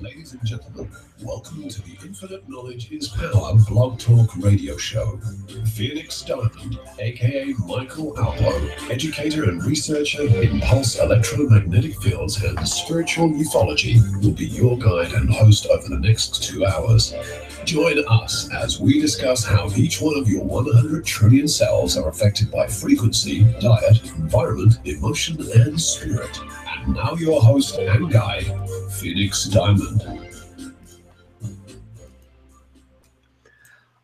Ladies and gentlemen, welcome to the Infinite Knowledge is Power blog talk radio show. Phoenix Diamond, aka Michael Alpough, educator and researcher in pulse electromagnetic fields and spiritual ufology, will be your guide and host over the next 2 hours. Join us as we discuss how each one of your 100 trillion cells are affected by frequency, diet, environment, emotion, and spirit. And now your host and guide, Phoenix Diamond.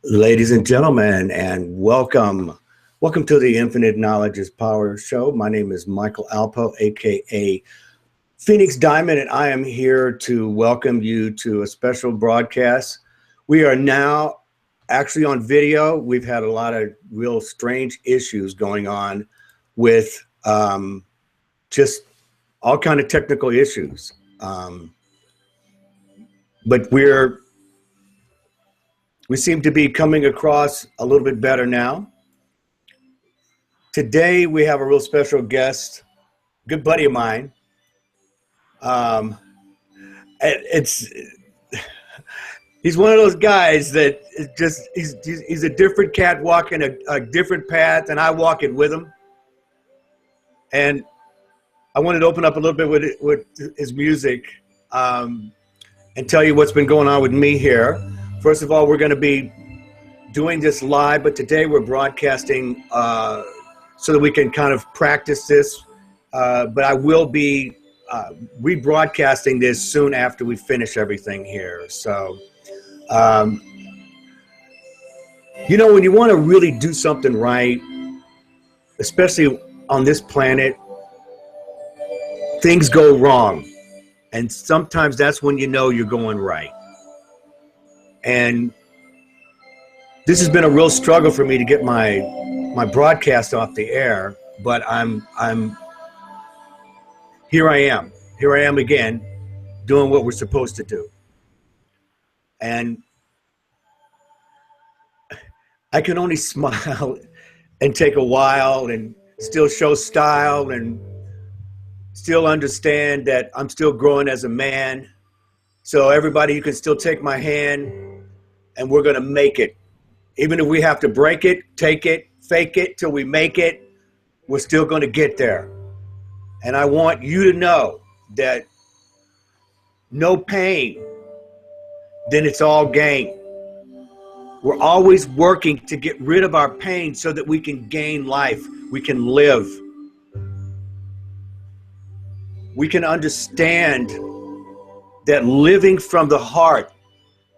Ladies and gentlemen, and welcome to the Infinite Knowledge is Power show. My name is Michael Alpough, aka Phoenix Diamond, and I am here to welcome you to a special broadcast. We are now actually on video. We've had a lot of real strange issues going on with just all kind of technical issues. But we seem to be coming across a little bit better now. Today we have a real special guest, good buddy of mine. He's one of those guys that is just he's a different cat walking a different path, and I walk it with him. And I wanted to open up a little bit with his music and tell you what's been going on with me here. First of all, we're going to be doing this live, but today we're broadcasting so that we can kind of practice this. But I will be rebroadcasting this soon after we finish everything here. So, when you want to really do something right, especially on this planet, things go wrong. And sometimes that's when you know you're going right. And this has been a real struggle for me to get my broadcast off the air, but here I am again doing what we're supposed to do. And I can only smile and take a while and still show style and still understand that I'm still growing as a man. So everybody, you can still take my hand and we're going to make it. Even if we have to break it, take it, fake it till we make it, we're still going to get there. And I want you to know that no pain, then it's all gain. We're always working to get rid of our pain so that we can gain life. We can live. We can understand that living from the heart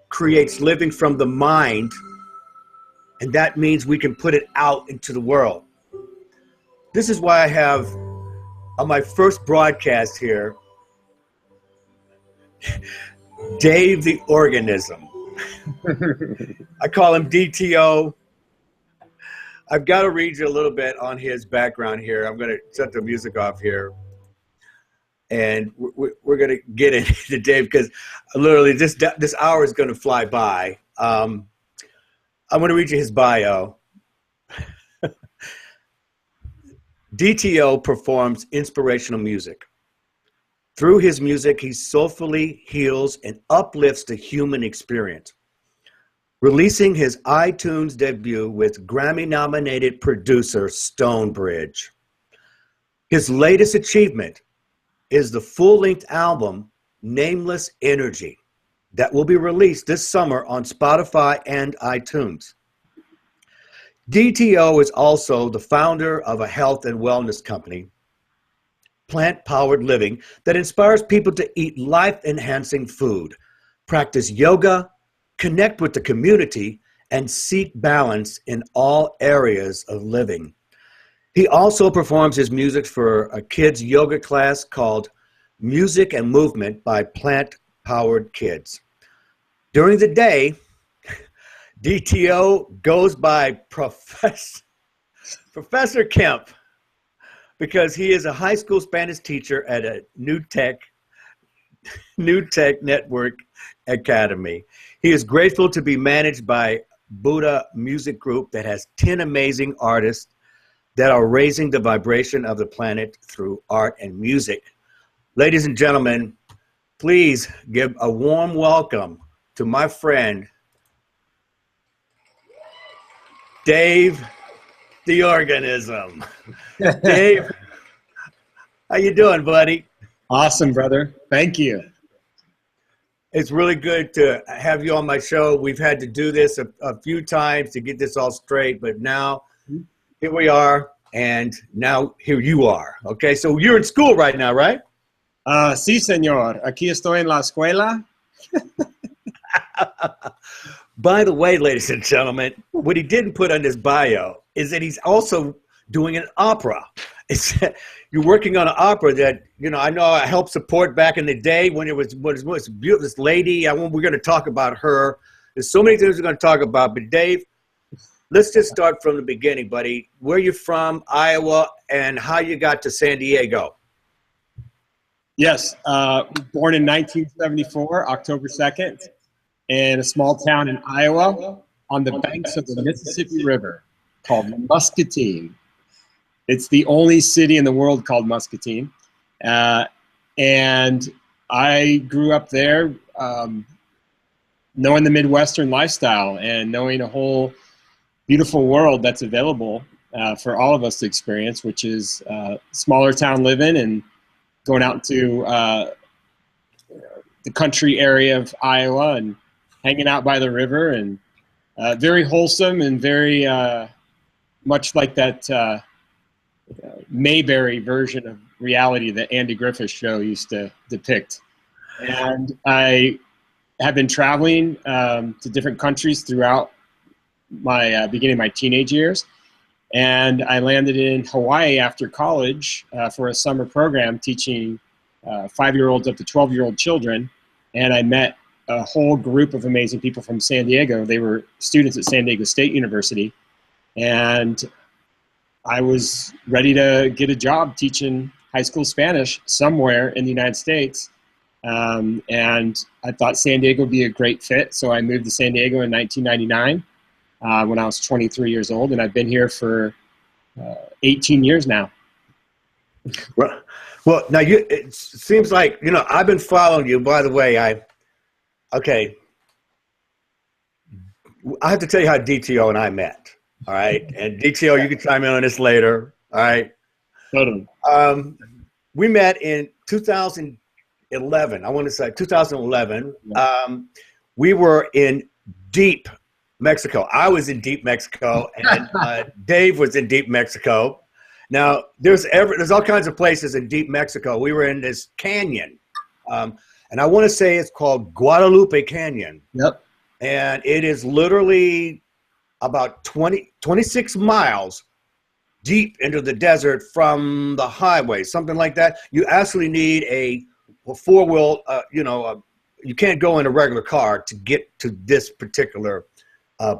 creates living from the mind, and that means we can put it out into the world. This is why I have on my first broadcast here, Dave The Organism. I call him DTO. I've got to read you a little bit on his background here. I'm going to set the music off here. And we're going to get into Dave because literally this hour is going to fly by. I'm going to read you his bio. DTO performs inspirational music. Through his music, he soulfully heals and uplifts the human experience. Releasing his iTunes debut with Grammy-nominated producer Stonebridge. His latest achievement is the full-length album, Nameless Energy, that will be released this summer on Spotify and iTunes. DTO is also the founder of a health and wellness company, Plant-Powered Living, that inspires people to eat life-enhancing food, practice yoga, connect with the community, and seek balance in all areas of living. He also performs his music for a kids' yoga class called Music and Movement by Plant-Powered Kids. During the day, DTO goes by Professor Kemp because he is a high school Spanish teacher at a New Tech Network Academy. He is grateful to be managed by Buddha Music Group that has 10 amazing artists that are raising the vibration of the planet through art and music. Ladies and gentlemen, please give a warm welcome to my friend, Dave The Organism. Dave, how you doing, buddy? Awesome, brother. Thank you. It's really good to have you on my show. We've had to do this a few times to get this all straight, but now here we are, and now here you are. Okay, so you're in school right now, right? Sí, señor. Aquí estoy en la escuela. By the way, ladies and gentlemen, what he didn't put on his bio is that he's also doing an opera. You're working on an opera that, I know I helped support back in the day when it was beautiful. This lady, we're going to talk about her. There's so many things we're going to talk about. But Dave, let's just start from the beginning, buddy. Where you from, Iowa, and how you got to San Diego? Yes, born in 1974, October 2nd, in a small town in Iowa on the banks of the Mississippi River called Muscatine. It's the only city in the world called Muscatine. And I grew up there knowing the Midwestern lifestyle and knowing a whole beautiful world that's available for all of us to experience, which is smaller town living and going out to the country area of Iowa and hanging out by the river, and very wholesome and very much like that Mayberry version of reality that Andy Griffith's show used to depict. And I have been traveling to different countries throughout my beginning of my teenage years. And I landed in Hawaii after college for a summer program teaching 5-year-olds up to 12-year-old children. And I met a whole group of amazing people from San Diego. They were students at San Diego State University. And I was ready to get a job teaching high school Spanish somewhere in the United States. And I thought San Diego would be a great fit. So I moved to San Diego in 1999 when I was 23 years old. And I've been here for 18 years now. Well, now it seems like, I've been following you. By the way, I have to tell you how DTO and I met. All right. And DTO, you can chime in on this later. All right. Totally. We met in 2011. I want to say 2011. We were in deep Mexico. I was in deep Mexico, and Dave was in deep Mexico. Now, there's all kinds of places in deep Mexico. We were in this canyon, and I want to say it's called Guadalupe Canyon. Yep. And it is literally about 26 miles deep into the desert from the highway, something like that. You actually need a four-wheel, you can't go in a regular car to get to this particular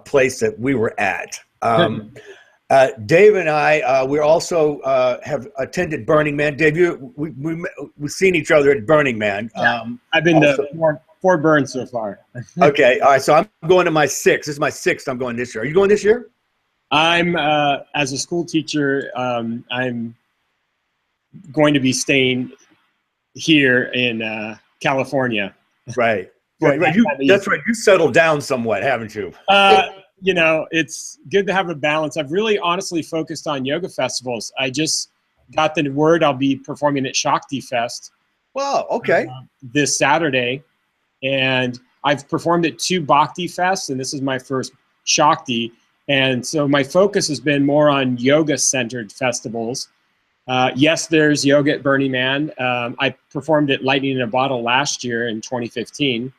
place that we were at. Dave and I, we also have attended Burning Man. Dave, we've seen each other at Burning Man. Yeah. I've been to four burns so far. Okay, all right. So I'm going to my sixth. This is my sixth. I'm going this year. Are you going this year? I'm as a school teacher. I'm going to be staying here in California. Right. Right. That's right. You settled down somewhat, haven't you? It's good to have a balance. I've really honestly focused on yoga festivals. I just got the word I'll be performing at Shakti Fest. Wow. Okay. This Saturday. And I've performed at 2 Bhakti Fests, and this is my first Shakti. And so my focus has been more on yoga-centered festivals. Yes, there's yoga at Burning Man. I performed at Lightning in a Bottle last year in 2015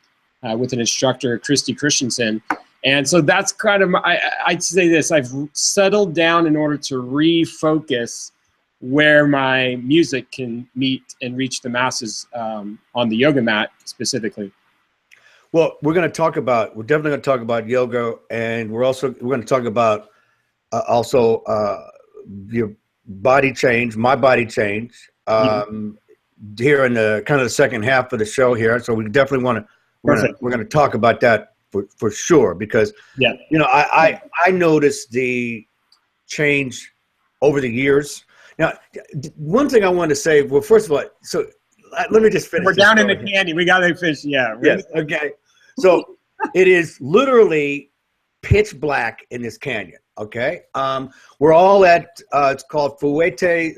with an instructor, Christy Christensen. And so that's kind of, I'd say this, I've settled down in order to refocus where my music can meet and reach the masses on the yoga mat specifically. Well, we're definitely going to talk about yoga, and we're going to talk about your body change, my body change, here in the kind of the second half of the show here. So we definitely we're going to talk about that for sure, because I noticed the change over the years. Now, one thing I want to say, well, first of all, so let me just finish. We're down in the canyon. We got to fish. Yeah. Yes. Okay. So it is literally pitch black in this canyon. Okay. We're all at it's called Fuente.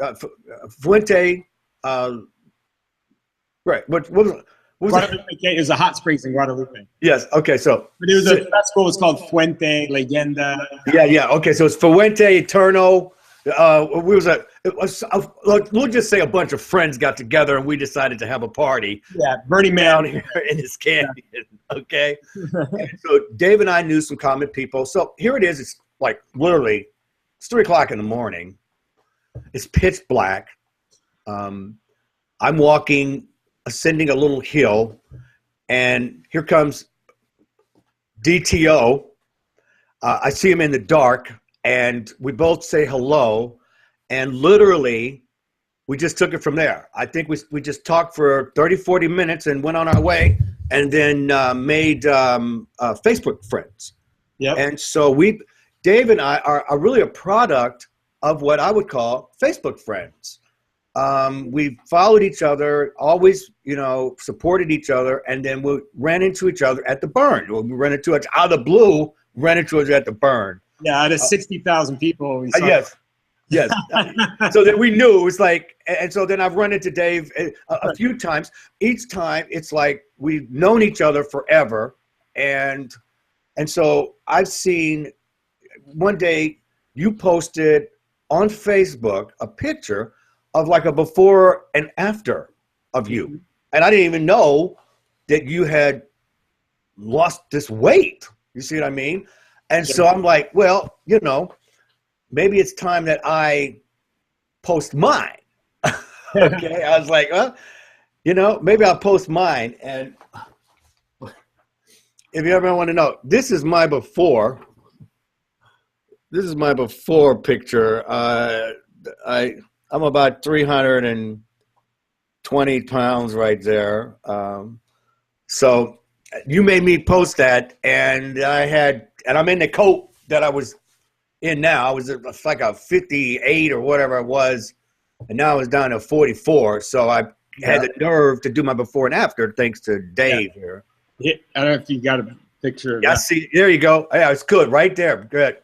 Right. What was it? Guadalupe is a hot springs in Guadalupe. Yes. Okay. So but it was a festival. It's called Fuente Leyenda. Yeah. Okay. So it's Fuente Eterno. We'll just say a bunch of friends got together and we decided to have a party. Yeah, Burning Man down here in this canyon. Okay. And so Dave and I knew some common people. So here it is. It's like literally it's 3 o'clock in the morning. It's pitch black. I'm walking, ascending a little hill, and here comes DTO. I see him in the dark, and we both say hello, and literally we just took it from there. I think we just talked for 30, 40 minutes and went on our way, and then made Facebook friends. Yep. And so Dave and I are really a product of what I would call Facebook friends. We followed each other, always, supported each other, and then we ran into each other at the burn. We ran into each out of the blue, ran into each other at the burn. Yeah, out of 60,000 people. We saw yes. So then we knew it was like, and so then I've run into Dave a few times. Each time it's like we've known each other forever, and so I've seen one day you posted on Facebook a picture of like a before and after of you. And I didn't even know that you had lost this weight. You see what I mean? And so I'm like, well, maybe it's time that I post mine. Okay. I was like, well, maybe I'll post mine. And if you ever want to know, this is my before. This is my before picture. I'm about 320 pounds right there. So you made me post that, and I'm in the coat that I was in now. I was like a 58 or whatever it was, and now I was down to 44. So I had the nerve to do my before and after, thanks to Dave here. Yeah, I don't know if you got a picture of that. See, there you go. Yeah, it's good right there. Good.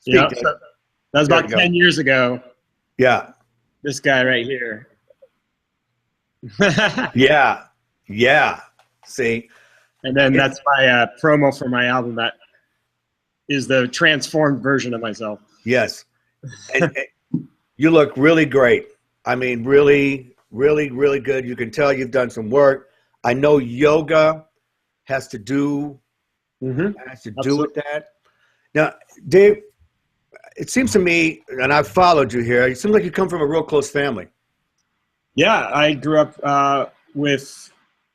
Yeah. That was about 10 years ago. Yeah. This guy right here. Yeah. See? And then that's my promo for my album. That is the transformed version of myself. Yes. And you look really great. I mean, really, really, really good. You can tell you've done some work. I know yoga has to do with that. Now, Dave, it seems to me, and I've followed you here, it seems like you come from a real close family. Yeah, I grew up with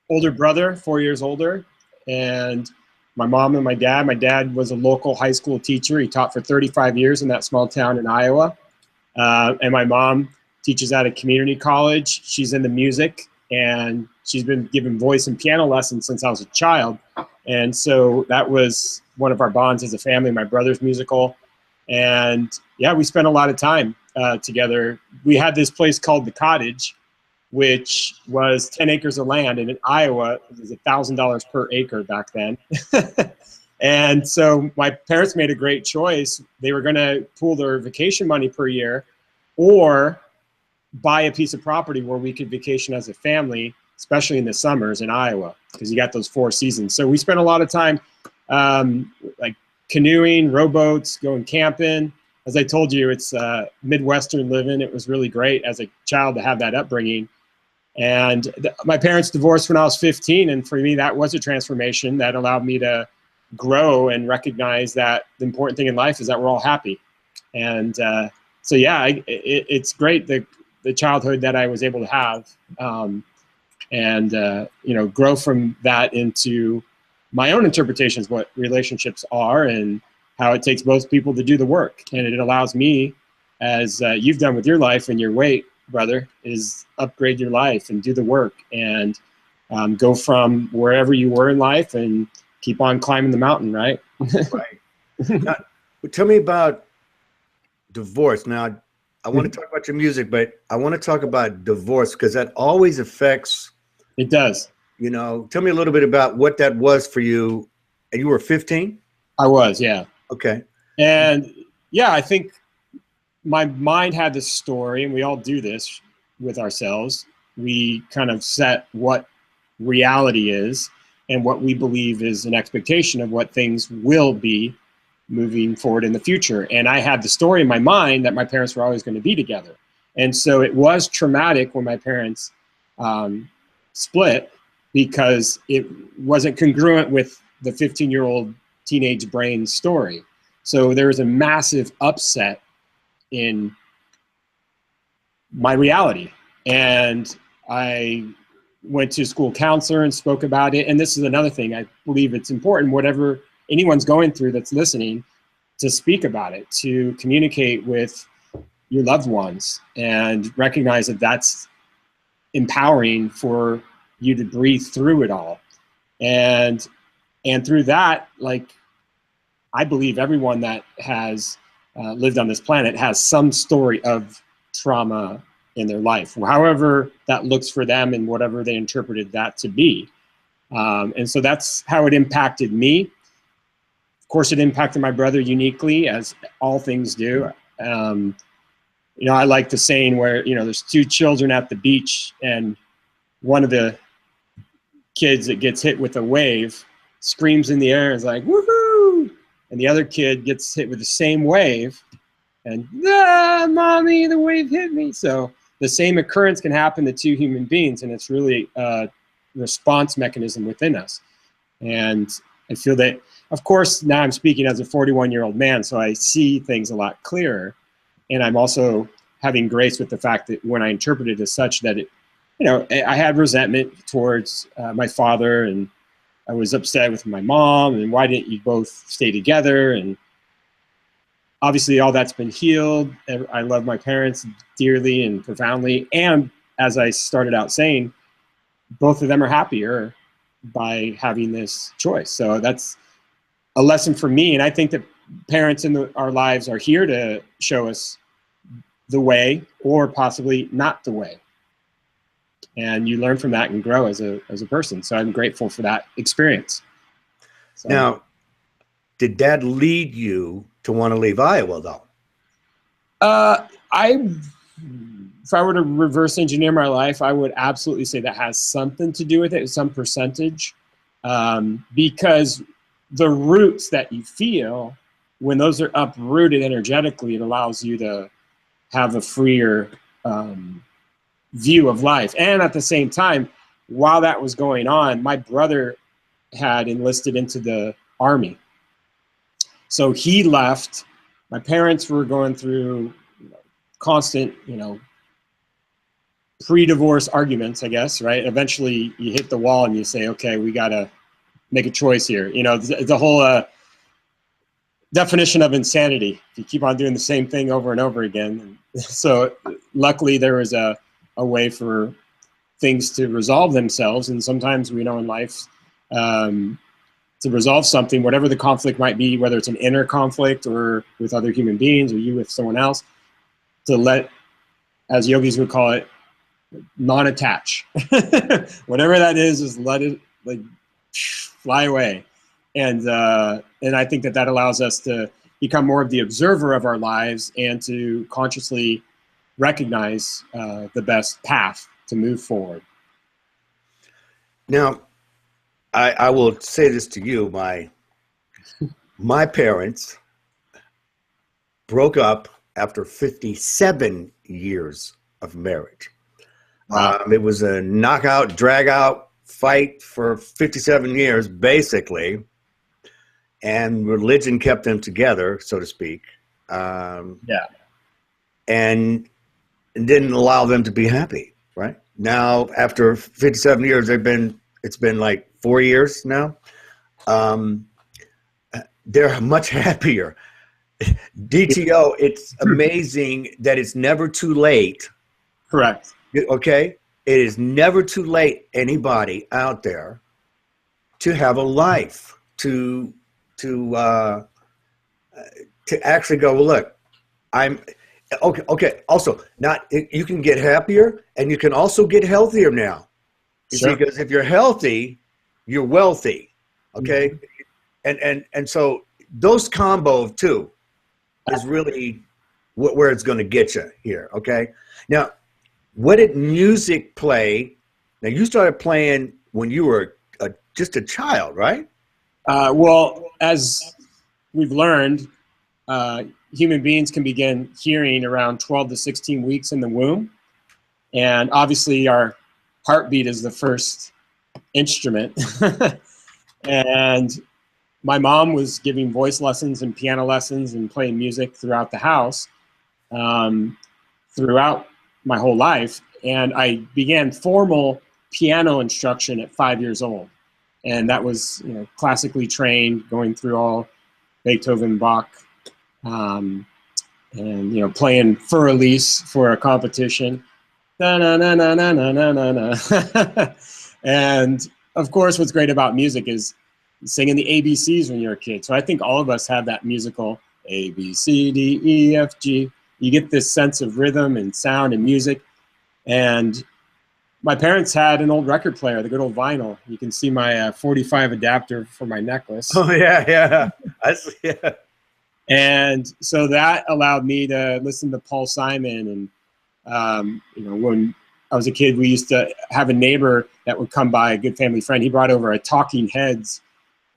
older brother, 4 years older, and my mom and my dad. My dad was a local high school teacher. He taught for 35 years in that small town in Iowa. And my mom teaches at a community college. She's into music, and she's been giving voice and piano lessons since I was a child. And so that was one of our bonds as a family. My brother's musical. And yeah, we spent a lot of time together. We had this place called The Cottage, which was 10 acres of land. And in Iowa, it was $1,000 per acre back then. And so my parents made a great choice. They were going to pool their vacation money per year or buy a piece of property where we could vacation as a family, especially in the summers in Iowa, because you got those 4 seasons. So we spent a lot of time like canoeing, rowboats, going camping. As I told you, it's Midwestern living. It was really great as a child to have that upbringing. And my parents divorced when I was 15. And for me, that was a transformation that allowed me to grow and recognize that the important thing in life is that we're all happy. And so, yeah, it's great, the childhood that I was able to have and grow from that into my own interpretations, what relationships are and how it takes both people to do the work. And it allows me, as you've done with your life and your weight, brother, is upgrade your life and do the work and go from wherever you were in life and keep on climbing the mountain, right? Right. Now, tell me about divorce. Now, I want to talk about your music, but I want to talk about divorce because that always affects. It does. You know, tell me a little bit about what that was for you. And you were 15? I was, yeah. Okay. And yeah, I think my mind had this story, and we all do this with ourselves. We kind of set what reality is and what we believe is an expectation of what things will be moving forward in the future. And I had the story in my mind that my parents were always going to be together. And so it was traumatic when my parents split, because it wasn't congruent with the 15-year-old teenage brain story. So there was a massive upset in my reality. And I went to a school counselor and spoke about it. And this is another thing. I believe it's important, whatever anyone's going through that's listening, to speak about it, to communicate with your loved ones and recognize that that's empowering for you to breathe through it all. And through that, like, I believe everyone that has lived on this planet has some story of trauma in their life, however that looks for them and whatever they interpreted that to be. And so that's how it impacted me. Of course, it impacted my brother uniquely, as all things do. You know, I like the saying where, you know, there's two children at the beach, and one of the kids that gets hit with a wave screams in the air and is like, woohoo! And the other kid gets hit with the same wave and, mommy, the wave hit me. So the same occurrence can happen to two human beings, and it's really a response mechanism within us. And I feel that, of course, now I'm speaking as a 41-year-old man, so I see things a lot clearer. And I'm also having grace with the fact that when I interpret it as such, that it, you know, I had resentment towards my father, and I was upset with my mom, and why didn't you both stay together? And obviously all that's been healed. I love my parents dearly and profoundly. And as I started out saying, both of them are happier by having this choice. So that's a lesson for me. And I think that parents in our lives are here to show us the way, or possibly not the way. And you learn from that and grow as a person. So I'm grateful for that experience. So. Now, did Dad lead you to want to leave Iowa, though? If I were to reverse engineer my life, I would absolutely say that has something to do with it, some percentage, because the roots that you feel, when those are uprooted energetically, it allows you to have a freer view of life. And at the same time, while that was going on, my brother had enlisted into the Army. So he left. My parents were going through constant, pre-divorce arguments, I guess, right? Eventually you hit the wall and you say, okay, we got to make a choice here. The whole definition of insanity. You keep on doing the same thing over and over again. So luckily there was a way for things to resolve themselves. And sometimes we know in life, to resolve something, whatever the conflict might be, whether it's an inner conflict or with other human beings or you with someone else, to let, as yogis would call it, non-attach. Whatever that is let it like fly away. And I think that allows us to become more of the observer of our lives and to consciously recognize the best path to move forward. Now, I will say this to you. My parents broke up after 57 years of marriage. Wow. It was a knockout, drag-out fight for 57 years, basically. And religion kept them together, so to speak. And didn't allow them to be happy, right? Now, after 57 years, it's been like 4 years now. They're much happier. DTO, it's amazing that it's never too late. Correct. Okay? It is never too late, anybody out there, to have a life, to actually go, well, look, Okay. Okay. Also, you can get happier, and you can also get healthier now. You see, because if you're healthy, you're wealthy. Okay. And so those combo of two is really where it's going to get you here. Okay. Now, what did music play? Now, you started playing when you were just a child, right? Well, as we've learned, human beings can begin hearing around 12 to 16 weeks in the womb. And obviously our heartbeat is the first instrument. And my mom was giving voice lessons and piano lessons and playing music throughout the house, throughout my whole life. And I began formal piano instruction at 5 years old. And that was, classically trained, going through all Beethoven, Bach, and, playing Fur Elise for a competition. Na, na, na, na, na, na, na, na. And of course, what's great about music is singing the ABCs when you're a kid. So I think all of us have that musical A, B, C, D, E, F, G. You get this sense of rhythm and sound and music. And my parents had an old record player, the good old vinyl. You can see my 45 adapter for my necklace. Oh, yeah. Yeah. And so that allowed me to listen to Paul Simon. And, when I was a kid, we used to have a neighbor that would come by, a good family friend. He brought over a Talking Heads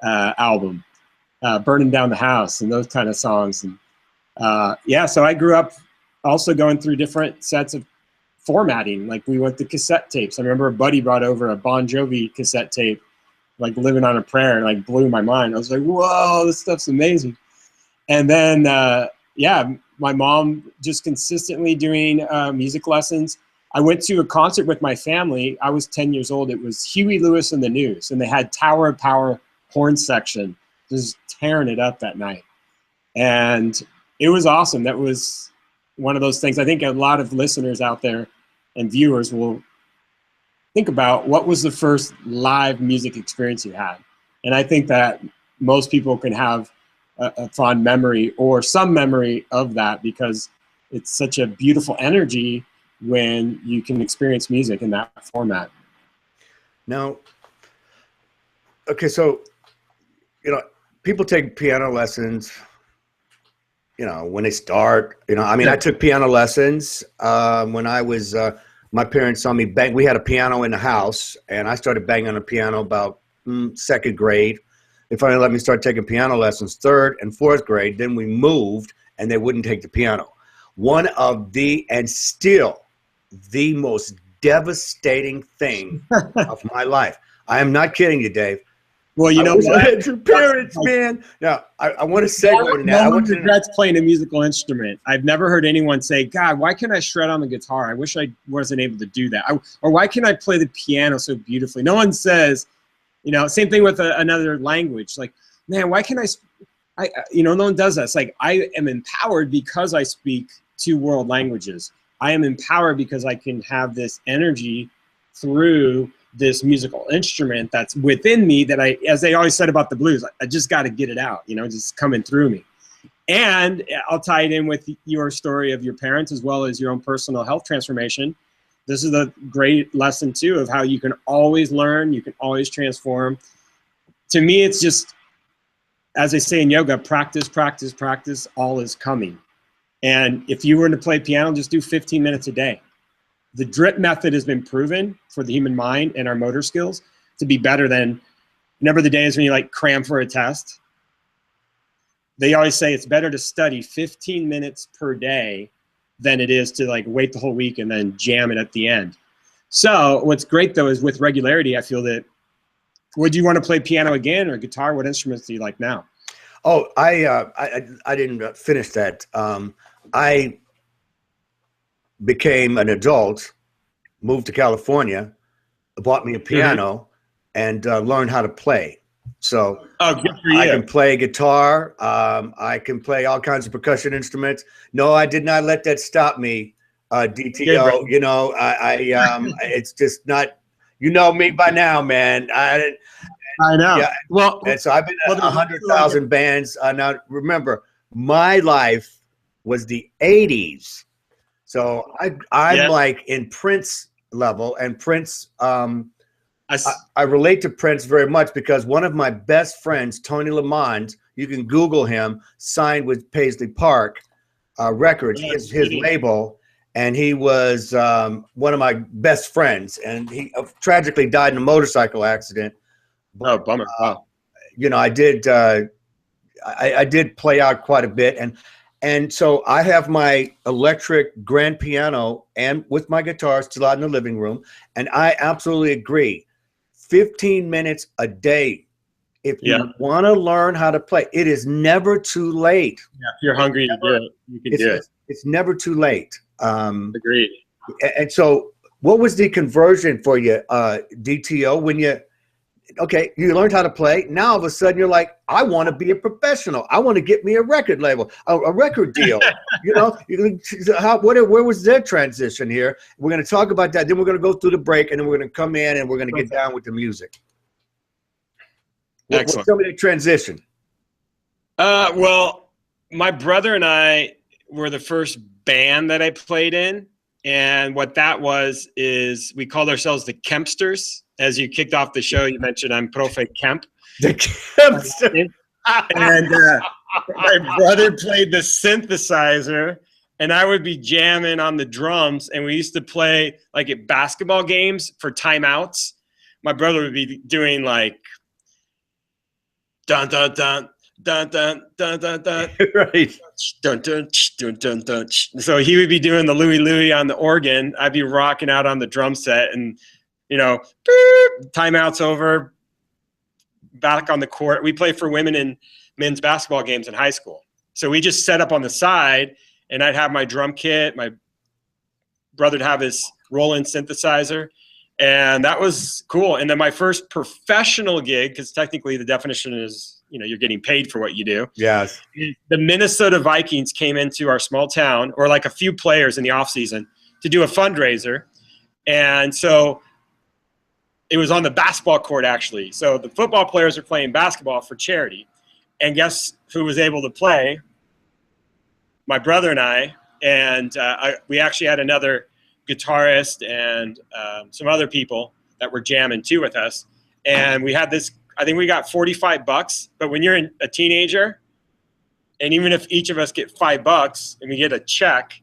album, Burning Down the House and those kind of songs. And so I grew up also going through different sets of formatting. Like we went to cassette tapes. I remember a buddy brought over a Bon Jovi cassette tape, like Living on a Prayer, and like blew my mind. I was like, whoa, this stuff's amazing. And then, my mom just consistently doing music lessons. I went to a concert with my family. I was 10 years old. It was Huey Lewis and the News, and they had Tower of Power horn section, just tearing it up that night. And it was awesome. That was one of those things. I think a lot of listeners out there and viewers will think about, what was the first live music experience you had? And I think that most people can have a fond memory or some memory of that, because it's such a beautiful energy when you can experience music in that format. Now, okay, so, people take piano lessons, when they start, I took piano lessons when I was, my parents saw me bang. We had a piano in the house, and I started banging on the piano about second grade. They finally let me start taking piano lessons third and fourth grade. Then we moved, and they wouldn't take the piano. One of and still the most devastating thing of my life. I am not kidding you, Dave. Well, you know what? I had your parents, man. Now, I want to segue into that. No one regrets playing a musical instrument. I've never heard anyone say, God, why can't I shred on the guitar? I wish I wasn't able to do that. Or why can't I play the piano so beautifully? No one says, same thing with another language. Like, man, why can't no one does that. It's like, I am empowered because I speak 2 world languages. I am empowered because I can have this energy through this musical instrument that's within me that as they always said about the blues, I just got to get it out, just coming through me. And I'll tie it in with your story of your parents as well as your own personal health transformation. This is a great lesson too of how you can always learn, you can always transform. To me, it's just, as they say in yoga, practice, practice, practice, all is coming. And if you were to play piano, just do 15 minutes a day. The drip method has been proven for the human mind and our motor skills to be better than, remember the days when you cram for a test? They always say it's better to study 15 minutes per day than it is to wait the whole week and then jam it at the end. So what's great though is with regularity, I feel that, would you want to play piano again or guitar? What instruments do you like now? Oh, I didn't finish that. I became an adult, moved to California, bought me a piano, and learned how to play. So good for you. I can play guitar. I can play all kinds of percussion instruments. No, I did not let that stop me. DTO, it's just not. You know me by now, man. I know. Yeah. Well, and so I've been at 100,000 bands. Now remember, my life was the 80s. So I'm Yeah. like in Prince level, and Prince, I I relate to Prince very much because one of my best friends, Tony Lamond, you can Google him, signed with Paisley Park Records, his label, and he was one of my best friends, and he tragically died in a motorcycle accident. Oh, bummer. You know, I did play out quite a bit, and so I have my electric grand piano and with my guitar still out in the living room, and I absolutely agree. 15 minutes a day. If you want to learn how to play, it is never too late. Yeah, if you're hungry to do it, you can do it. It's never too late. Agreed. And so what was the conversion for you, DTO, when you learned how to play? Now all of a sudden you're like, I want to be a professional. I want to get me a record label, a record deal. You know, where was their transition here? We're going to talk about that. Then we're going to go through the break, and then we're going to come in and we're going to get down with the music. Excellent. What's some of the transition? Well, my brother and I were the first band that I played in. And what that was is we called ourselves the Kempsters. As you kicked off the show, you mentioned I'm Profe Kemp. The Kempsters. And my brother played the synthesizer, and I would be jamming on the drums. And we used to play like at basketball games for timeouts. My brother would be doing like dun dun dun dun dun dun dun dun. Right. Dun dun dun dun dun. So he would be doing the Louie Louie on the organ. I'd be rocking out on the drum set, and you know, beep, timeout's over. Back on the court. We play for women and men's basketball games in high school. So we just set up on the side, and I'd have my drum kit. My brother'd have his Roland synthesizer, and that was cool. And then my first professional gig, because technically the definition is, you know, you're getting paid for what you do. Yes. The Minnesota Vikings came into our small town, or like a few players in the off season, to do a fundraiser. And so it was on the basketball court, actually. So the football players are playing basketball for charity. And guess who was able to play? My brother and I. And we actually had another guitarist and some other people that were jamming too with us. And we had this, I think we got $45. But when you're a teenager, and even if each of us get $5 and we get a check,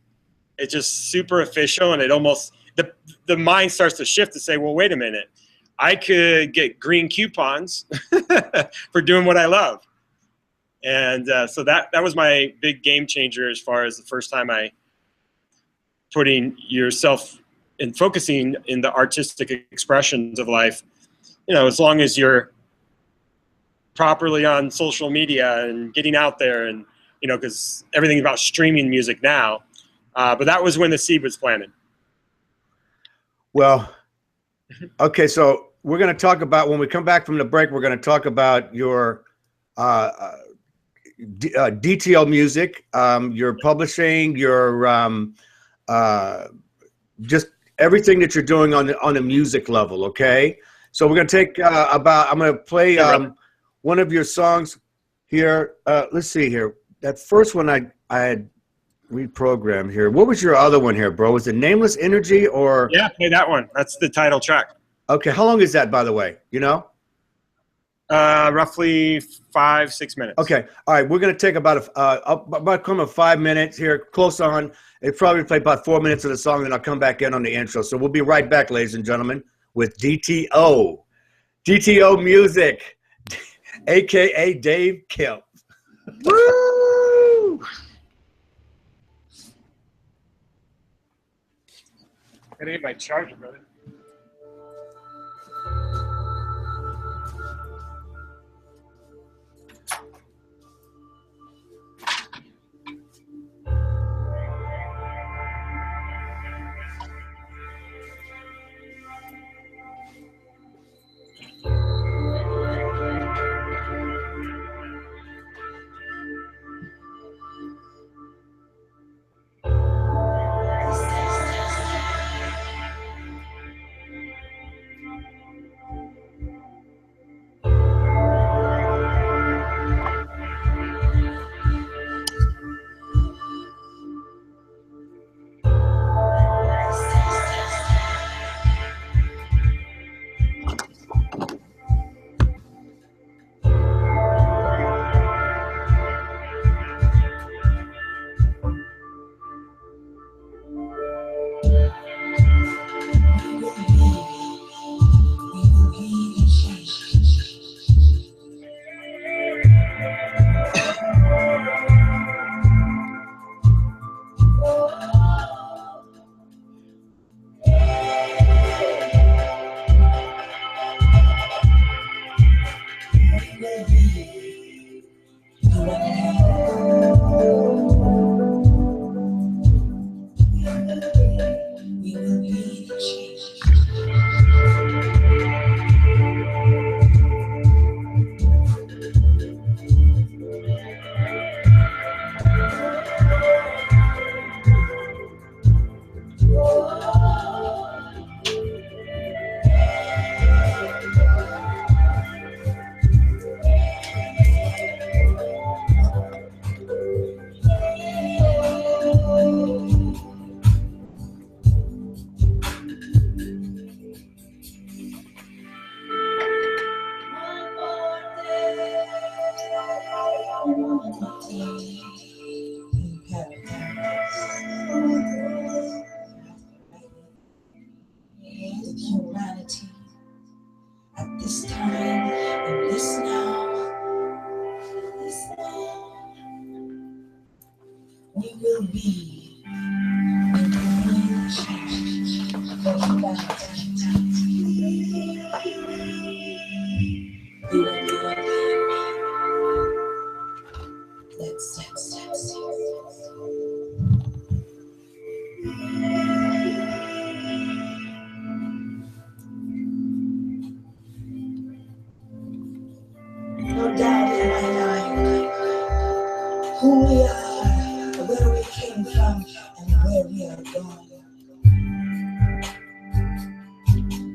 it's just super official. And it almost, the mind starts to shift to say, well, wait a minute. I could get green coupons for doing what I love. And so that was my big game changer as far as the first time I putting yourself and focusing in the artistic expressions of life. You know, as long as you're properly on social media and getting out there, and, you know, because everything's about streaming music now. But that was when the seed was planted. Well, okay, so we're going to talk about, when we come back from the break, we're going to talk about your DTL music, your publishing, your just everything that you're doing on the music level, okay? So we're going to take I'm going to play one of your songs here. Let's see here. That first one I had reprogrammed here. What was your other one here, bro? Was it Nameless Energy or? Yeah, play that one. That's the title track. Okay, how long is that, by the way? You know? Roughly 5-6 minutes. Okay, all right. We're going to take about 5 minutes here, close on. It probably play about 4 minutes of the song, then I'll come back in on the intro. So we'll be right back, ladies and gentlemen, with DTO. DTO Music, a.k.a. Dave Kemp. Woo! I need my charger, brother.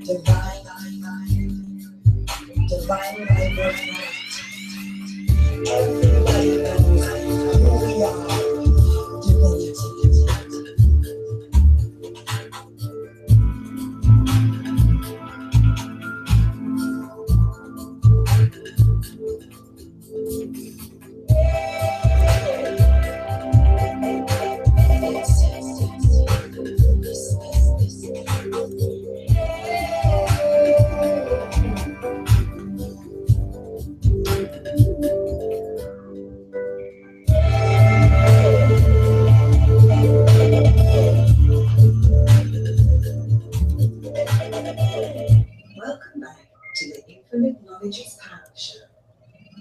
Divine light of night. Everybody knows who we are. Divinity. Welcome back to the Infinite Knowledge is Power Show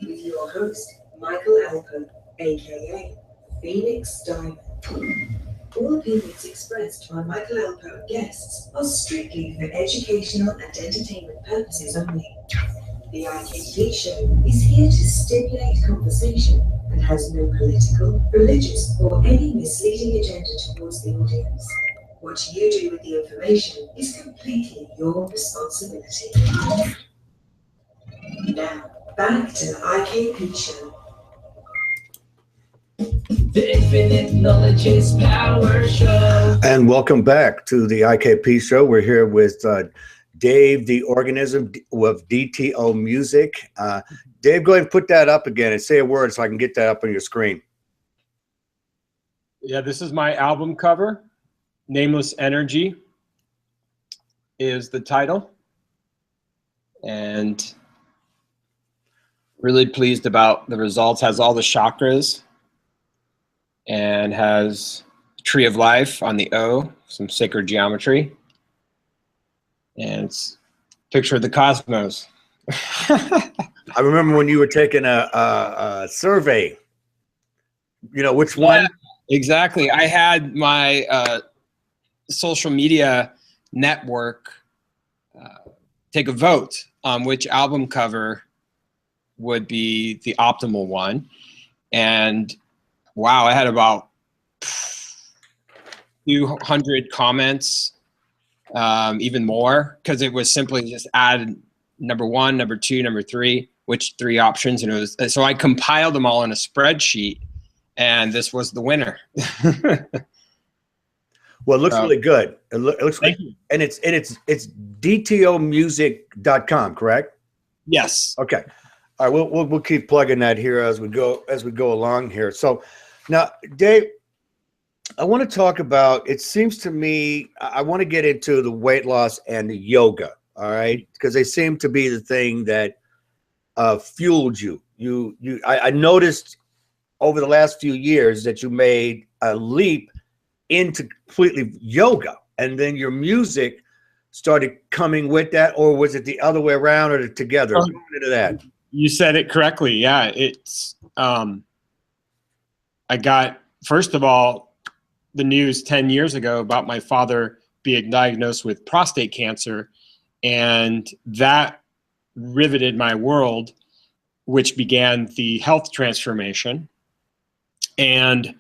with your host, Michael Alpough, aka Phoenix Diamond. All opinions expressed by Michael Alpough and guests are strictly for educational and entertainment purposes only. The IKP Show is here to stimulate conversation and has no political, religious, or any misleading agenda towards the audience. What you do with the information is completely your responsibility. Now, back to the IKP Show. The Infinite Knowledge is Power Show. And welcome back to the IKP Show. We're here with Dave The Organism with DTO Music. Dave, go ahead and put that up again and say a word so I can get that up on your screen. Yeah, this is my album cover. Nameless Energy is the title. And really pleased about the results. Has all the chakras and has Tree of Life on the O, some sacred geometry. And it's a picture of the cosmos. I remember when you were taking a survey, you know, which one? Yeah, exactly. I had my social media network take a vote on which album cover would be the optimal one. And wow, I had about 200 comments, even more, because it was simply just add number 1, number 2, number 3, which 3 options. And it was, so I compiled them all in a spreadsheet, and this was the winner. Well, it looks really good. It looks Thank good. you. And it's dtomusic.com, correct? Yes. Okay. All right, we'll keep plugging that here as we go along here. So now, Dave, I want to talk about, it seems to me, I want to get into the weight loss and the yoga, all right? Because they seem to be the thing that fueled you. I noticed over the last few years that you made a leap into completely yoga, and then your music started coming with that, or was it the other way around, or together? Go into that. You said it correctly. Yeah, it's I got, first of all, the news 10 years ago about my father being diagnosed with prostate cancer, and that riveted my world, which began the health transformation. And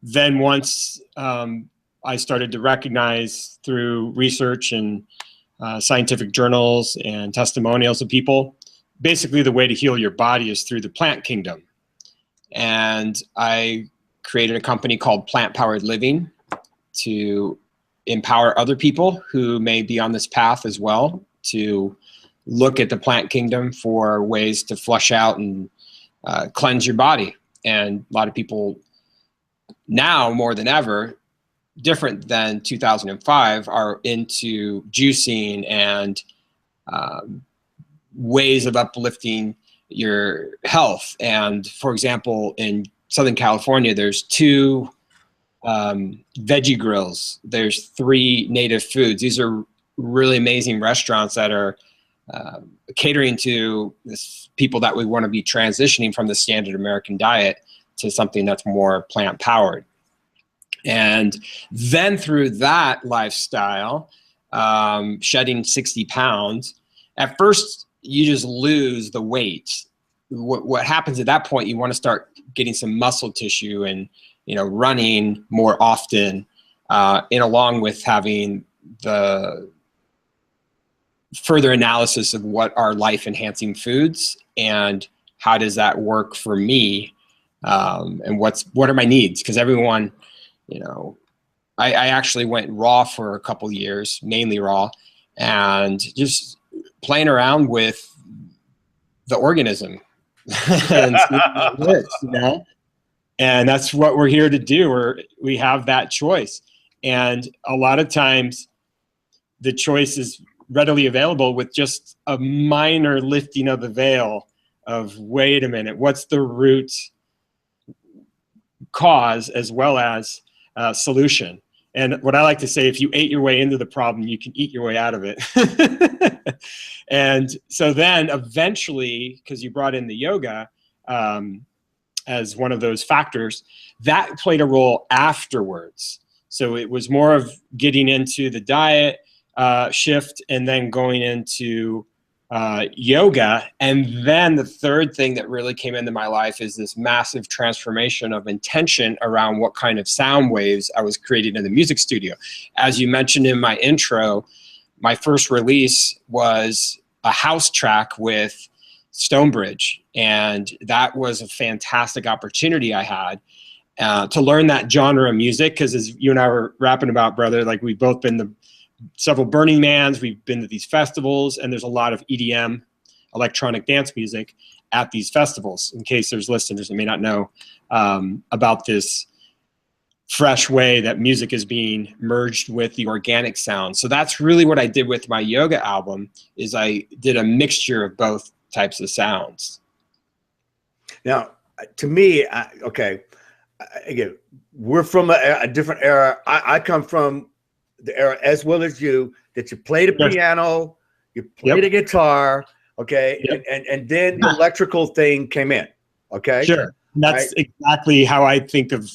then once I started to recognize through research and scientific journals and testimonials of people, basically the way to heal your body is through the plant kingdom. And I created a company called Plant Powered Living to empower other people who may be on this path as well, to look at the plant kingdom for ways to flush out and cleanse your body. And a lot of people now, more than ever, different than 2005, are into juicing and ways of uplifting your health. And for example, in Southern California, there's 2 veggie grills. There's 3 native foods. These are really amazing restaurants that are catering to this people that we want to be transitioning from the standard American diet to something that's more plant powered. And then through that lifestyle, shedding 60 pounds, at first you just lose the weight. What happens at that point, you want to start getting some muscle tissue and, you know, running more often, and along with having the further analysis of what are life enhancing foods and how does that work for me, and what are my needs? Because everyone, you know, I actually went raw for a couple years, mainly raw, and just playing around with the organism and see how it works, you know? And that's what we're here to do. We have that choice. And a lot of times the choice is readily available with just a minor lifting of the veil of, wait a minute, what's the root cause as well as solution? And what I like to say, if you ate your way into the problem, you can eat your way out of it. And so then eventually, because you brought in the yoga as one of those factors, that played a role afterwards. So it was more of getting into the diet shift and then going into yoga. And then the third thing that really came into my life is this massive transformation of intention around what kind of sound waves I was creating in the music studio. As you mentioned in my intro, my first release was a house track with Stonebridge. And that was a fantastic opportunity I had to learn that genre of music. Because as you and I were rapping about, brother, like we've both been to several Burning Mans, we've been to these festivals, and there's a lot of EDM, electronic dance music, at these festivals, in case there's listeners that may not know about this fresh way that music is being merged with the organic sound. So that's really what I did with my yoga album, is I did a mixture of both types of sounds. Now, to me, again, we're from a different era. I come from the era, as well as you, that you play the piano, you play the guitar, okay, and then the electrical thing came in, okay? Sure. And that's exactly how I think of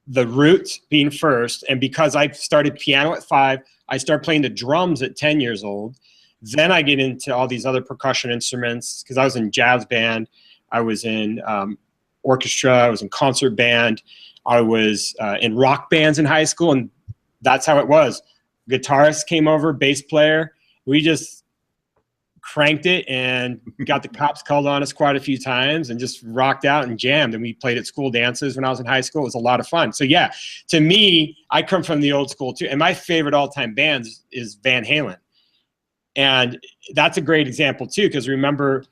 the roots being first. And because I started piano at 5, I started playing the drums at 10 years old. Then I get into all these other percussion instruments, because I was in jazz band, I was in orchestra, I was in concert band, I was in rock bands in high school, and that's how it was. Guitarist came over, bass player, we just cranked it and got the cops called on us quite a few times and just rocked out and jammed. And we played at school dances when I was in high school. It was a lot of fun. So yeah, to me, I come from the old school too. And my favorite all-time band is Van Halen. And that's a great example too, because remember,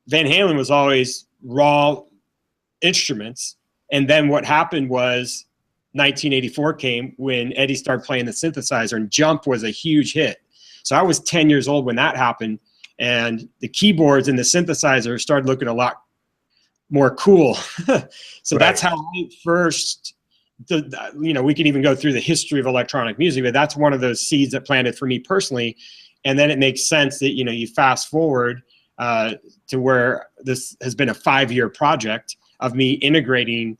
Van Halen was always raw instruments. And then what happened was 1984 came when Eddie started playing the synthesizer, and Jump was a huge hit. So I was 10 years old when that happened. And the keyboards and the synthesizer started looking a lot more cool. So that's how I first, we can even go through the history of electronic music, but that's one of those seeds that planted for me personally. And then it makes sense that, you fast forward to where this has been a 5-year project of me integrating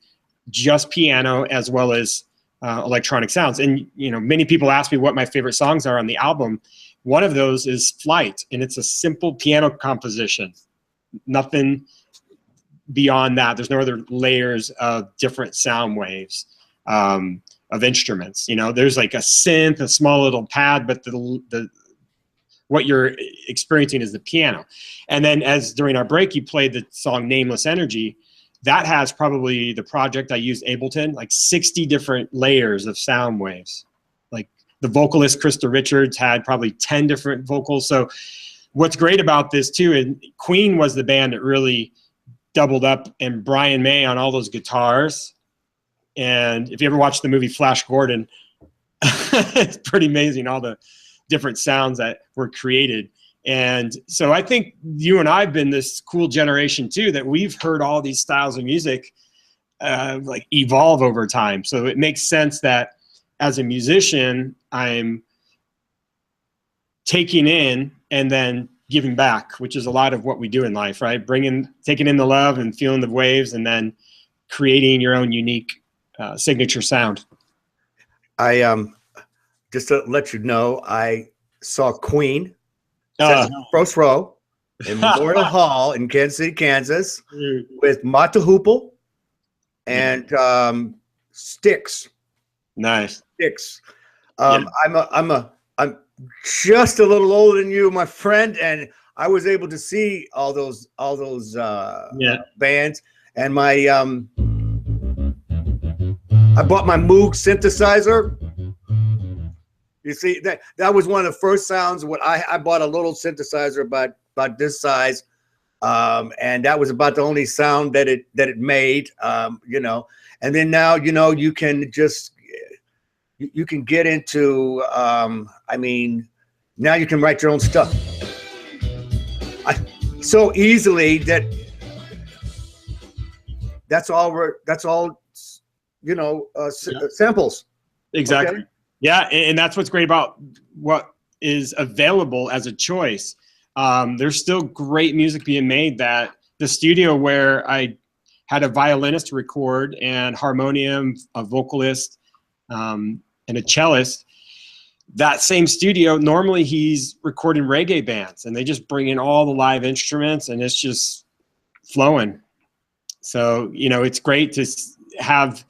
just piano as well as electronic sounds. And, many people ask me what my favorite songs are on the album. One of those is Flight, and it's a simple piano composition. Nothing beyond that. There's no other layers of different sound waves of instruments. There's like a synth, a small little pad, but the what you're experiencing is the piano. And then as during our break, you played the song Nameless Energy. That has probably the project I used, Ableton, like 60 different layers of sound waves. Like the vocalist, Krista Richards, had probably 10 different vocals. So what's great about this too, and Queen was the band that really doubled up, and Brian May on all those guitars. And if you ever watched the movie Flash Gordon, it's pretty amazing, all the different sounds that were created. And so I think you and I have been this cool generation too, that we've heard all these styles of music like evolve over time. So it makes sense that as a musician, I'm taking in and then giving back, which is a lot of what we do in life, right? Taking in the love and feeling the waves, and then creating your own unique signature sound. I just to let you know, I saw Queen first row in Memorial Hall in Kansas City, Kansas, with Mata Hoople and Styx. Nice. Styx. just a little older than you, my friend, and I was able to see all those bands. And my I bought my Moog synthesizer. You see, that was one of the first sounds. What I bought a little synthesizer about this size, and that was about the only sound that it made. You know, and then now, you know, you can get into. I mean, now you can write your own stuff so easily that's all. You know, samples. Exactly. Okay? Yeah, and that's what's great about what is available as a choice. There's still great music being made. That the studio where I had a violinist to record and harmonium, a vocalist, and a cellist. That same studio, normally he's recording reggae bands, and they just bring in all the live instruments, and it's just flowing. So, you know, it's great to have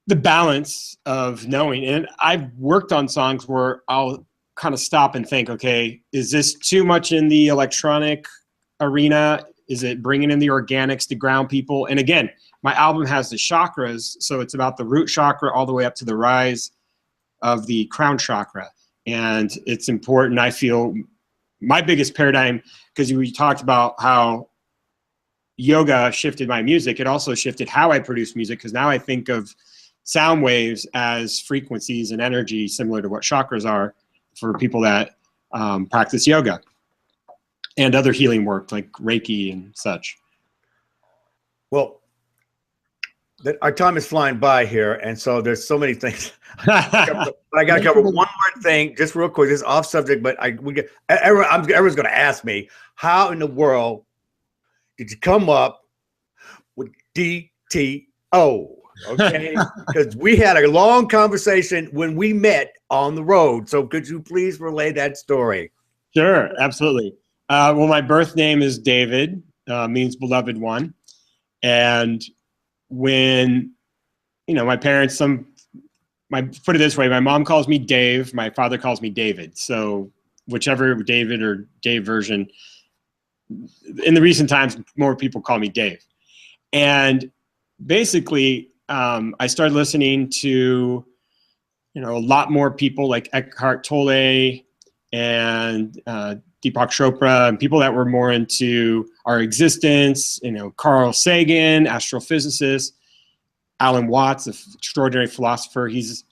the balance of knowing. And I've worked on songs where I'll kind of stop and think, okay, is this too much in the electronic arena? Is it bringing in the organics to ground people? And again, my album has the chakras, so it's about the root chakra all the way up to the rise of the crown chakra. And it's important, I feel, my biggest paradigm, because we talked about how yoga shifted my music, it also shifted how I produce music, because now I think of sound waves as frequencies and energy similar to what chakras are for people that practice yoga and other healing work like Reiki and such. Well, our time is flying by here, and so there's so many things. I got to cover one more thing, just real quick. This is off subject, but everyone's going to ask me, how in the world did you come up with DTO? Okay, because we had a long conversation when we met on the road. So could you please relay that story? Sure, absolutely. Well, my birth name is David, means beloved one. And when, you know, my parents, put it this way, my mom calls me Dave, my father calls me David. So whichever David or Dave version, in the recent times, more people call me Dave. And basically, I started listening to, you know, a lot more people like Eckhart Tolle and Deepak Chopra, and people that were more into our existence, you know, Carl Sagan, astrophysicist, Alan Watts, an extraordinary philosopher. He's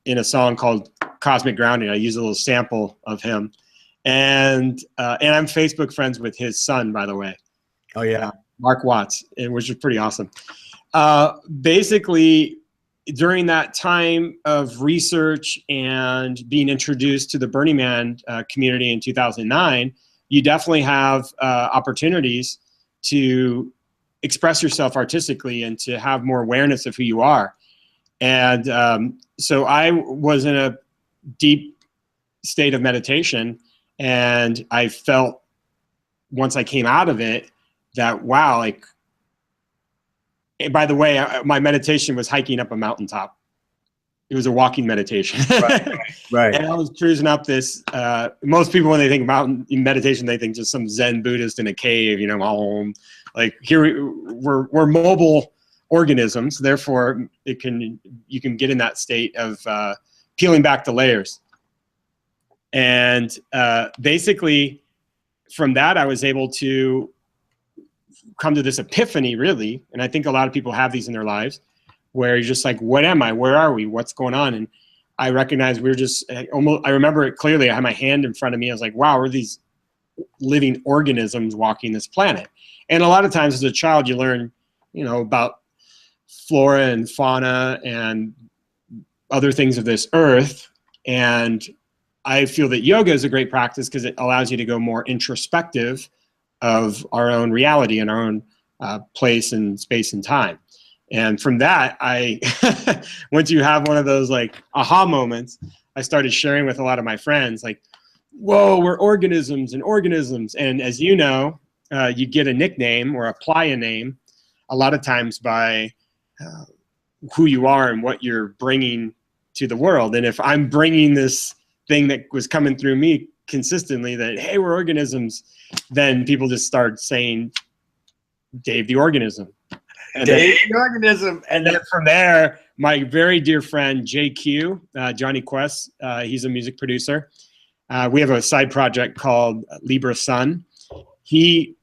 in a song called Cosmic Grounding. I use a little sample of him. And I'm Facebook friends with his son, by the way. Oh, yeah. Mark Watts, which is pretty awesome. Basically, during that time of research and being introduced to the Burning Man community in 2009, you definitely have opportunities to express yourself artistically and to have more awareness of who you are. And so I was in a deep state of meditation, and I felt once I came out of it that, wow, like, and by the way, my meditation was hiking up a mountaintop. It was a walking meditation. Right. And I was cruising up this, most people, when they think mountain meditation, they think just some Zen Buddhist in a cave, you know, home. Like here we're mobile organisms. Therefore you can get in that state of peeling back the layers. And basically from that, I was able to come to this epiphany, really. And I think a lot of people have these in their lives where you're just like, what am I? Where are we? What's going on? And I recognized we were just almost, I remember it clearly. I had my hand in front of me. I was like, wow, we're these living organisms walking this planet. And a lot of times as a child, you learn, you know, about flora and fauna and other things of this earth. And I feel that yoga is a great practice because it allows you to go more introspective of our own reality and our own place and space and time. And from that, once you have one of those like aha moments, I started sharing with a lot of my friends, like, whoa, we're organisms and organisms. And as you know, you get a nickname or apply a name a lot of times by who you are and what you're bringing to the world. And if I'm bringing this thing that was coming through me consistently, that, hey, we're organisms, then people just start saying Dave the Organism. And Dave the Organism. And then from there, my very dear friend JQ, Johnny Quest, he's a music producer. We have a side project called Libra Sun. He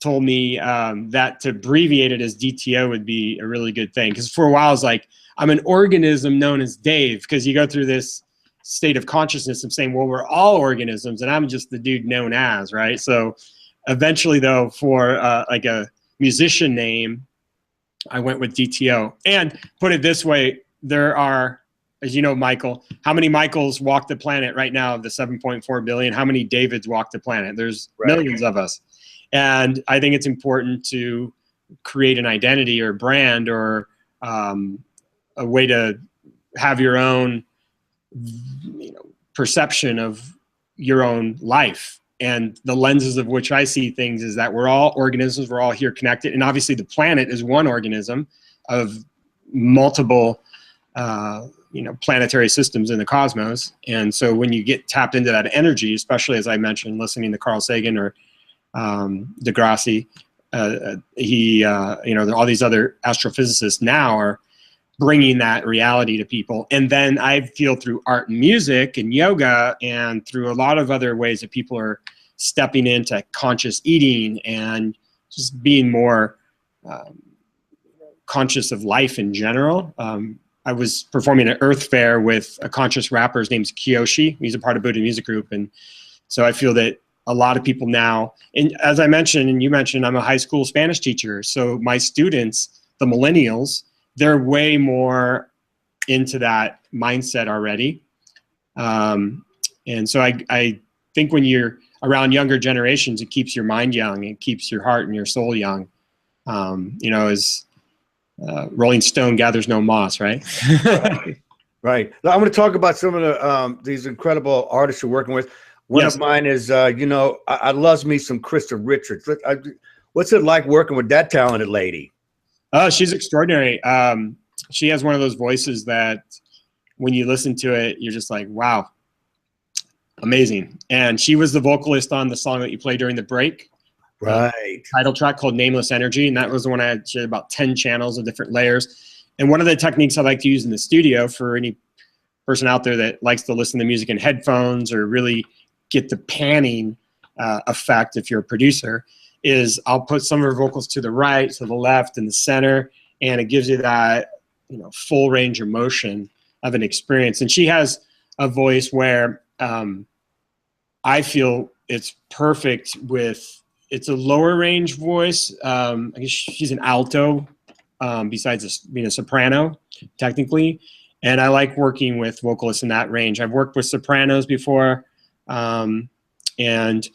told me that to abbreviate it as DTO would be a really good thing. Because for a while I was like, I'm an organism known as Dave, because you go through this state of consciousness of saying, well, we're all organisms, and I'm just the dude known as, right? So eventually, though, for like a musician name, I went with DTO. And put it this way, there are, as you know, Michael, how many Michaels walk the planet right now of the 7.4 billion? How many Davids walk the planet? There's millions of us. And I think it's important to create an identity or brand or a way to have your own, perception of your own life. And the lenses of which I see things is that we're all organisms, we're all here connected. And obviously the planet is one organism of multiple, planetary systems in the cosmos. And so when you get tapped into that energy, especially as I mentioned, listening to Carl Sagan or Degrassi, all these other astrophysicists now are bringing that reality to people. And then I feel through art and music and yoga and through a lot of other ways that people are stepping into conscious eating and just being more conscious of life in general. I was performing at Earth Fair with a conscious rapper. His name's Kiyoshi. He's a part of Buddha Music Group. And so I feel that a lot of people now, and as I mentioned, and you mentioned, I'm a high school Spanish teacher. So my students, the millennials, they're way more into that mindset already. And so I think when you're around younger generations, it keeps your mind young. It keeps your heart and your soul young. As Rolling Stone gathers no moss, right? Right. Now, I'm going to talk about some of these incredible artists you're working with. One of mine is, I love me some Krista Richards. What's it like working with that talented lady? Oh, she's extraordinary. She has one of those voices that when you listen to it, you're just like, wow, amazing. And she was the vocalist on the song that you played during the break. Right. Title track called Nameless Energy. And that was the one I had about 10 channels of different layers. And one of the techniques I like to use in the studio for any person out there that likes to listen to music in headphones or really get the panning effect if you're a producer is I'll put some of her vocals to the right, to the left, and the center, and it gives you that, full range of motion of an experience. And she has a voice where I feel it's perfect with, it's a lower range voice. I guess she's an alto, besides being a soprano, technically. And I like working with vocalists in that range. I've worked with sopranos before, and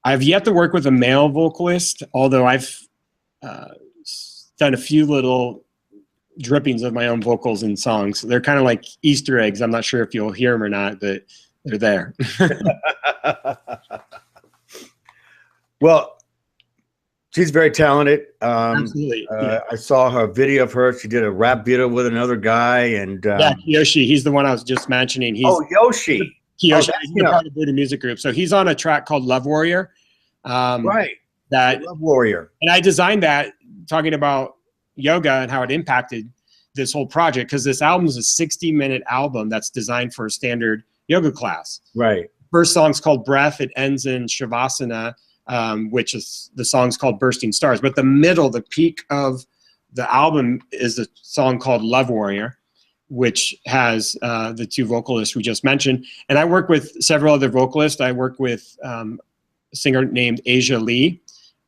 I've yet to work with a male vocalist, although I've done a few little drippings of my own vocals in songs. They're kind of like Easter eggs. I'm not sure if you'll hear them or not, but they're there. Well, she's very talented. Absolutely. I saw her video of her. She did a rap video with another guy. And Yoshi, he's the one I was just mentioning. Yoshi. Kiyoshi, he's a part of the Buddha Music Group. So he's on a track called Love Warrior. Right. That Love Warrior. And I designed that talking about yoga and how it impacted this whole project, because this album is a 60-minute album that's designed for a standard yoga class. Right. First song's called Breath. It ends in Shavasana, which is the song's called Bursting Stars. But the middle, the peak of the album is a song called Love Warrior, which has the two vocalists we just mentioned. And I work with several other vocalists. I work with a singer named Asia Lee.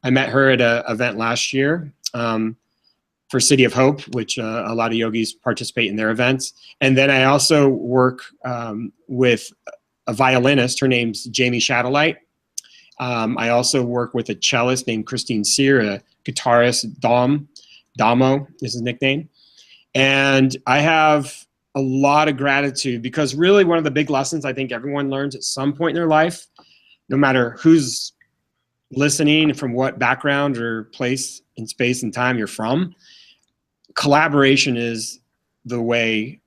I met her at an event last year for City of Hope, which a lot of yogis participate in their events. And then I also work with a violinist. Her name's Jamie Shadowlight. I also work with a cellist named Christine Sear, a guitarist, Damo is his nickname. And I have a lot of gratitude, because really one of the big lessons I think everyone learns at some point in their life, no matter who's listening, from what background or place in space and time you're from, collaboration is the way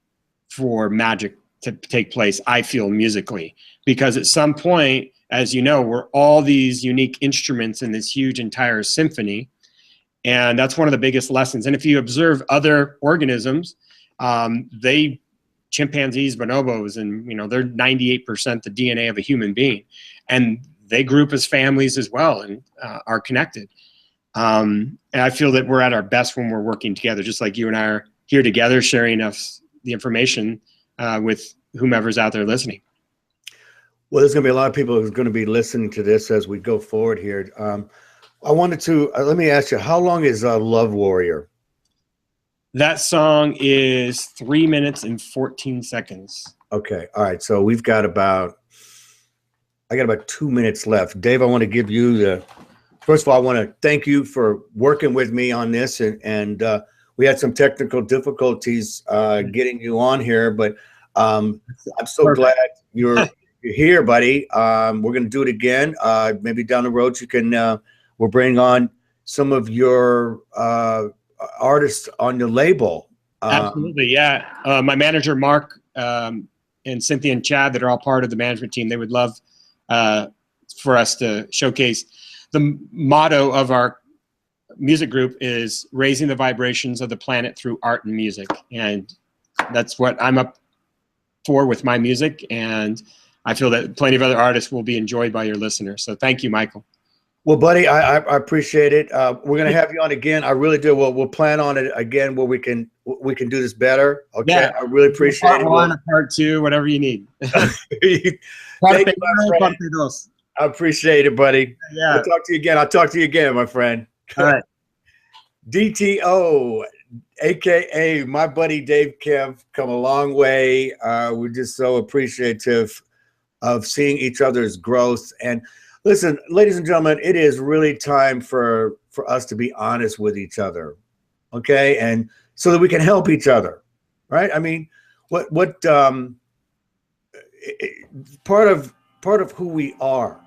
for magic to take place, I feel, musically, because at some point, as you know, we're all these unique instruments in this huge entire symphony. And that's one of the biggest lessons. And if you observe other organisms, chimpanzees, bonobos, and they're 98% the DNA of a human being, and they group as families as well, and are connected. And I feel that we're at our best when we're working together, just like you and I are here together, sharing us the information with whomever's out there listening. Well, there's going to be a lot of people who's going to be listening to this as we go forward here. I wanted to let me ask you, how long is Love Warrior? That song is 3 minutes and 14 seconds. Okay. All right. So I got about 2 minutes left. Dave, I want to give you first of all, I want to thank you for working with me on this. And we had some technical difficulties getting you on here, but I'm so glad you're here, buddy. We're going to do it again. Maybe down the road, we'll bring on some of your artists on your label. Absolutely, yeah. My manager, Mark, and Cynthia and Chad, that are all part of the management team, they would love for us to showcase. The motto of our music group is raising the vibrations of the planet through art and music. And that's what I'm up for with my music. And I feel that plenty of other artists will be enjoyed by your listeners. So thank you, Michael. Well, buddy, I appreciate it. We're going to have you on again. I really do. We'll plan on it again where we can do this better. Okay. Yeah. I really appreciate part one or part two, whatever you need. Thank you, my friend. I appreciate it, buddy. Yeah. We'll talk to you again. I'll talk to you again, my friend. All right. DTO, AKA my buddy Dave Kemp, come a long way. We're just so appreciative of seeing each other's growth. And listen, ladies and gentlemen, it is really time for us to be honest with each other, okay? And so that we can help each other, right? I mean, part of who we are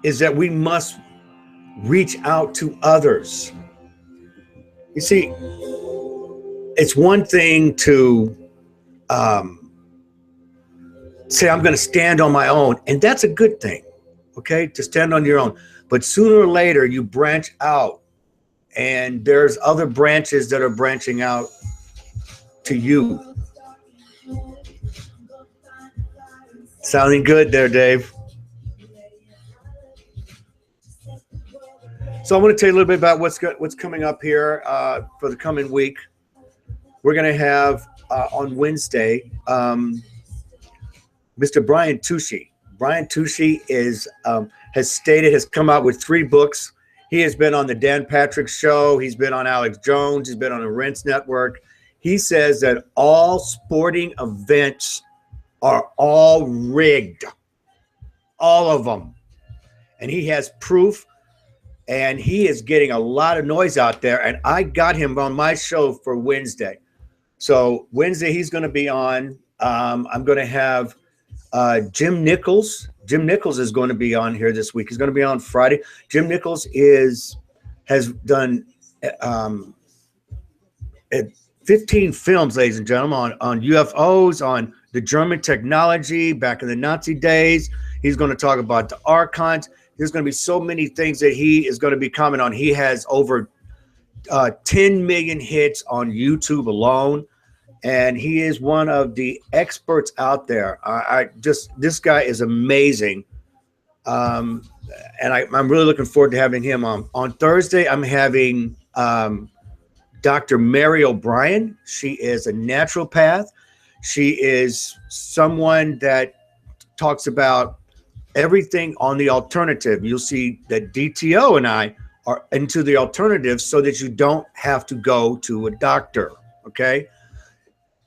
is that we must reach out to others. You see, it's one thing to say, I'm going to stand on my own, and that's a good thing. Okay, to stand on your own. But sooner or later, you branch out, and there's other branches that are branching out to you. Sounding good there, Dave. So I want to tell you a little bit about what's coming up here for the coming week. We're going to have on Wednesday, Mr. Brian Tushy. Brian Tushy has come out with 3 books. He has been on the Dan Patrick Show. He's been on Alex Jones. He's been on the Rents Network. He says that all sporting events are all rigged, all of them. And he has proof, and he is getting a lot of noise out there. And I got him on my show for Wednesday. So Wednesday he's going to be on. I'm going to have Jim Nichols. Jim Nichols is going to be on here this week. He's going to be on Friday. Jim Nichols has done 15 films, ladies and gentlemen, on UFOs, on the German technology back in the Nazi days. He's going to talk about the archons. There's going to be so many things that he is going to be commenting on. He has over 10 million hits on YouTube alone. And he is one of the experts out there. This guy is amazing. And I'm really looking forward to having him on. On Thursday, I'm having Dr. Mary O'Brien. She is a naturopath. She is someone that talks about everything on the alternative. You'll see that DTO and I are into the alternative so that you don't have to go to a doctor, okay?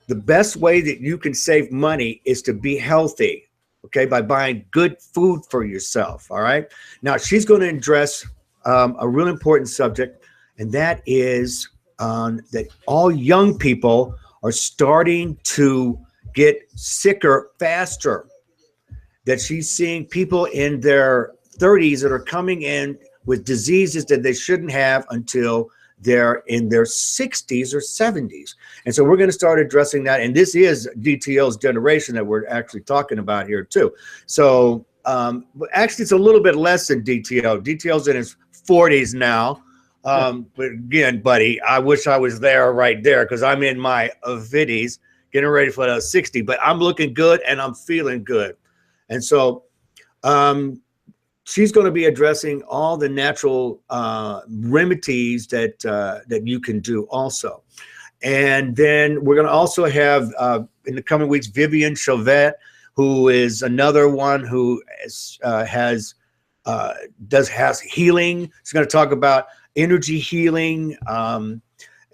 The best way that you can save money is to be healthy, okay, by buying good food for yourself, all right? Now, she's going to address a real important subject, and that is that all young people are starting to get sicker faster, that she's seeing people in their 30s that are coming in with diseases that they shouldn't have until they're in their 60s or 70s. And so we're going to start addressing that. And this is DTL's generation that we're actually talking about here too. So but actually it's a little bit less than DTL. DTL's in his 40s now. But again, buddy, I wish I was there right there, because I'm in my 50s getting ready for the 60, but I'm looking good and I'm feeling good. And so she's going to be addressing all the natural remedies that you can do also. And then we're going to also have in the coming weeks Vivian Chauvette, who is another one who has healing. She's going to talk about energy healing,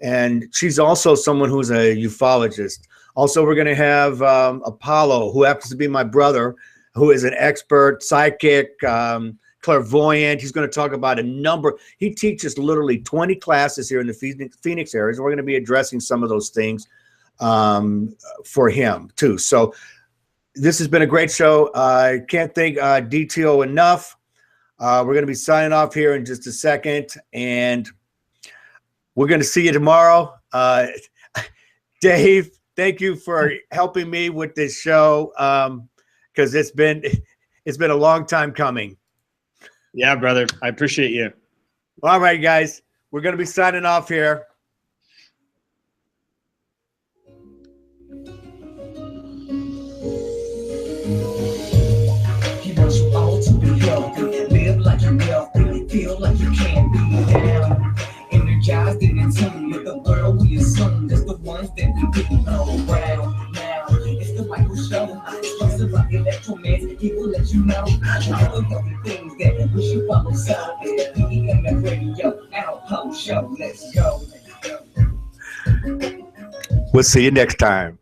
and she's also someone who's a ufologist. Also, we're going to have Apollo, who happens to be my brother, who is an expert psychic, clairvoyant. He's going to talk about a number. He teaches literally 20 classes here in the Phoenix area, so we're going to be addressing some of those things for him too. So this has been a great show. I can't thank DTO enough. We're going to be signing off here in just a second, and we're going to see you tomorrow. Dave, thank you for helping me with this show, because it's been a long time coming. Yeah, brother. I appreciate you. All right, guys. We're going to be signing off here. He wants you all to be healthy, live like you're wealthy, feel like you can't be down. Energized and in tune with the world we assume is the ones that we be around. Now it's the Michael Show. It's about electromagnetic. He will let you know all the healthy things that we should follow. So it's the EMF Radio Alpough Show. Let's go. We'll see you next time.